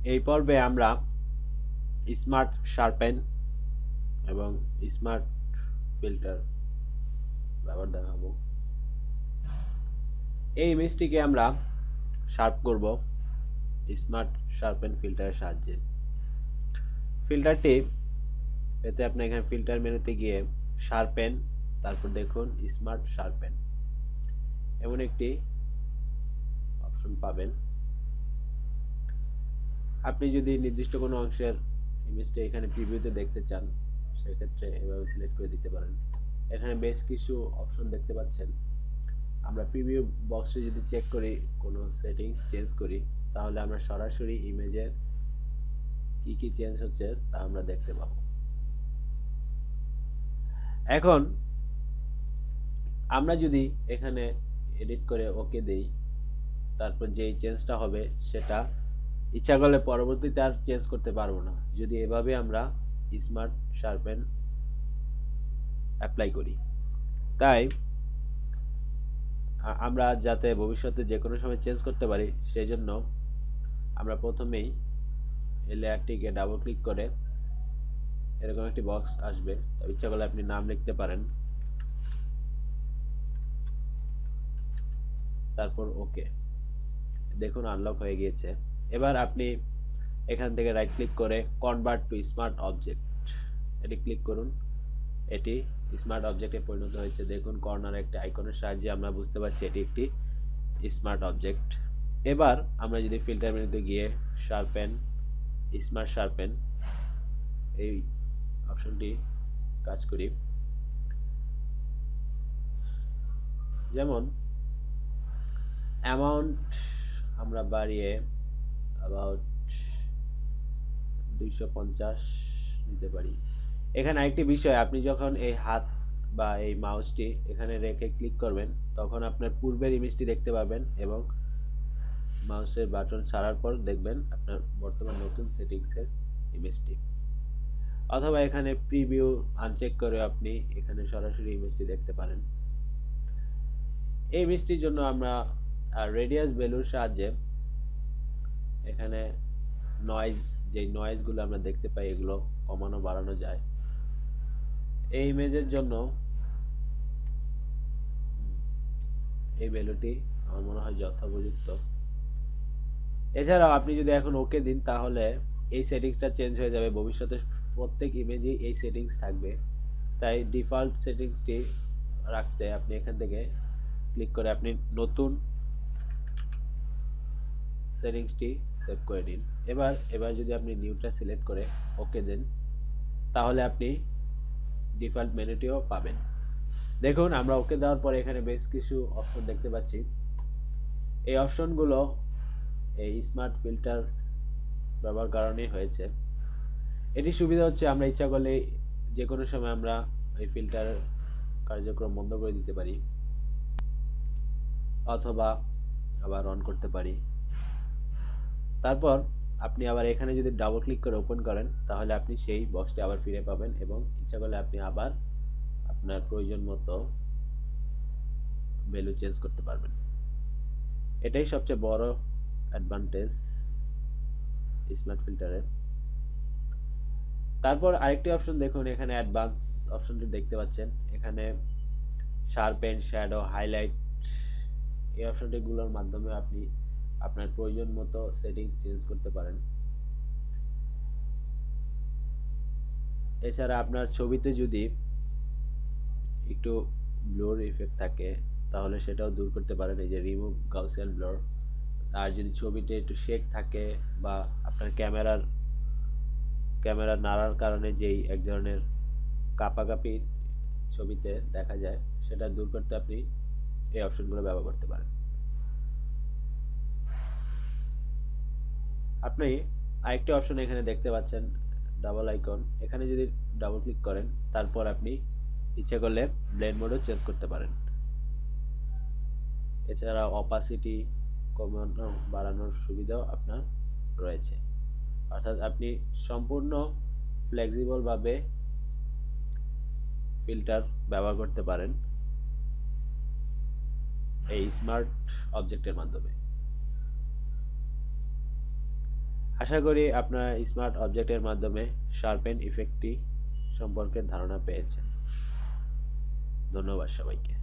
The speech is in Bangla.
এই পর্বে আমরা স্মার্ট শার্পেন এবং স্মার্ট ফিল্টার ব্যবহার দেখাবো। এই ইমেজটিকে আমরা শার্প করব স্মার্ট শার্পেন ফিল্টারের সাহায্যে। ফিল্টারটি পেতে আপনি এখানে ফিল্টার মেনুতে গিয়ে শার্পেন, তারপর দেখুন স্মার্ট শার্পেন, এমন একটি অপশন পাবেন। আপনি যদি নির্দিষ্ট কোনো অংশের ইমেজটা এখানে প্রিভিউতে দেখতে চান, সেক্ষেত্রে এভাবে সিলেক্ট করে দিতে পারেন। এখানে বেশ কিছু অপশন দেখতে পাচ্ছেন। আমরা প্রিভিউ বক্সে যদি চেক করি, কোনো সেটিংস চেঞ্জ করি, তাহলে আমরা সরাসরি ইমেজের কি কি চেঞ্জ হচ্ছে তা আমরা দেখতে পাবো। এখন আমরা যদি এখানে এডিট করে ওকে দেই, তারপর যেই চেঞ্জটা হবে সেটা ইচ্ছা করলে পরবর্তীতে আর চেঞ্জ করতে পারবো না, যদি এভাবে আমরা স্মার্ট শার্পেন অ্যাপ্লাই করি। তাই আমরা যাতে ভবিষ্যতে যে কোনো সময় চেঞ্জ করতে পারি, সেই জন্য আমরা প্রথমেই এই লেয়ারটিকে ডাবল ক্লিক করে এরকম একটি বক্স আসবে, ইচ্ছা করলে আপনি নাম লিখতে পারেন, তারপর ওকে। দেখুন আনলক হয়ে গিয়েছে। এবার আপনি এখান থেকে রাইট ক্লিক করে কনভার্ট টু স্মার্ট অবজেক্ট এটি ক্লিক করুন। এটি স্মার্ট অবজেক্টে পরিণত হয়েছে। দেখুন কর্নারে একটি আইকনের সাহায্যে আমরা বুঝতে পারছি এটি একটি স্মার্ট অবজেক্ট। এবার আমরা যদি ফিল্টার মেনুতে গিয়ে শার্পেন, স্মার্ট শার্পেন এই অপশনটি কাজ করি, যেমন অ্যামাউন্ট আমরা বাড়িয়ে অ্যাবাউট 250 নিতে পারি। এখানে আরেকটি বিষয়, আপনি যখন এই হাত বা এই মাউসটি এখানে রেখে ক্লিক করবেন, তখন আপনার পূর্বের ইমেজটি দেখতে পাবেন এবং মাউসের বাটন ছাড়ার পর দেখবেন আপনার বর্তমান নতুন সেটিংসের ইমেজটি। অথবা এখানে প্রিভিউ আনচেক করে আপনি এখানে সরাসরি ইমেজটি দেখতে পারেন। এই ইমেজটির জন্য আমরা রেডিয়াস ভ্যালুর সাহায্যে এখানে নয়েজ, যে নয়েজগুলো আমরা দেখতে পাই এগুলো কমানো বাড়ানো যায়। এই ইমেজের জন্য এই ভ্যালুটি আমার মনে হয় যথোপযুক্ত। এছাড়াও আপনি যদি এখন ওকে দিন, তাহলে এই সেটিংসটা চেঞ্জ হয়ে যাবে। ভবিষ্যতে প্রত্যেক ইমেজেই এই সেটিংস থাকবে। তাই ডিফল্ট সেটিংসটি রাখতে আপনি এখান থেকে ক্লিক করে আপনি নতুন সেটিংসটি সেভ করে নিন। এবার যদি আপনি নিউটা সিলেক্ট করে ওকে দেন, তাহলে আপনি ডিফল্ট মেনুটিও পাবেন। দেখুন আমরা ওকে দেওয়ার পরে এখানে বেশ কিছু অপশন দেখতে পাচ্ছি। এই অপশনগুলো এই স্মার্ট ফিল্টার ব্যবহার কারণেই হয়েছে। এটি সুবিধা হচ্ছে আমরা ইচ্ছা করলে যে কোনো সময় আমরা এই ফিল্টার কার্যক্রম বন্ধ করে দিতে পারি, অথবা আবার অন করতে পারি। তারপর আপনি আবার এখানে যদি ডাবল ক্লিক করে ওপেন করেন, তাহলে আপনি সেই বক্সটি আবার ফিরে পাবেন এবং ইচ্ছা করলে আপনি আবার আপনার প্রয়োজন মতো ভ্যালু চেঞ্জ করতে পারবেন। এটাই সবচেয়ে বড় অ্যাডভান্টেজ স্মার্ট ফিল্টারের। তারপর আরেকটি অপশন দেখুন, এখানে অ্যাডভান্স অপশনটি দেখতে পাচ্ছেন। এখানে শার্পেন, শ্যাডো, হাইলাইট এই অপশনটিগুলোর মাধ্যমে আপনি আপনার প্রয়োজন মতো সেটিংস চেঞ্জ করতে পারেন। এছাড়া আপনার ছবিতে যদি একটু ব্লর ইফেক্ট থাকে, তাহলে সেটাও দূর করতে পারেন, এই যে রিমুভ গাউসিয়ান ব্লর। আর যদি ছবিতে একটু শেক থাকে বা আপনার ক্যামেরা নাড়ার কারণে যেই এক ধরনের কাঁপাকাঁপি ছবিতে দেখা যায়, সেটা দূর করতে আপনি এই অপশনগুলো ব্যবহার করতে পারেন। আপনি আরেকটি অপশন এখানে দেখতে পাচ্ছেন, ডাবল আইকন। এখানে যদি ডাবল ক্লিক করেন, তারপর আপনি ইচ্ছে করলে ব্লেন্ড মোডও চেঞ্জ করতে পারেন। এছাড়া অপাসিটি কমানো বাড়ানোর সুবিধাও আপনার রয়েছে, অর্থাৎ আপনি সম্পূর্ণ ফ্লেক্সিবলভাবে ফিল্টার ব্যবহার করতে পারেন এই স্মার্ট অবজেক্টের মাধ্যমে। আশা করি আপনারা স্মার্ট অবজেক্টের মাধ্যমে শার্পেন ইফেক্টটি সম্পর্কে ধারণা পেয়েছেন। ধন্যবাদ সবাইকে।